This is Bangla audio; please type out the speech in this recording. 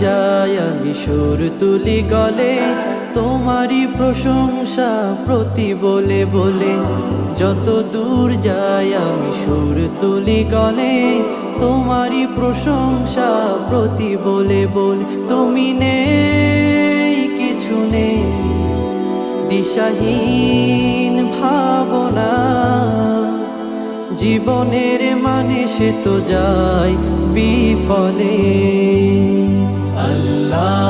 যাই আমি সুর তুলি গলে, তোমারই প্রশংসা প্রতি বলে বলে। যত দূর যাই আমি সুর তুলি গলে, তোমারই প্রশংসা প্রতি বলে বলে। তুমি নেই, কিছু নেই, দিশাহীন ভাবনা, জীবনের মানে সে তো যায় বিফলে। আল্লাহ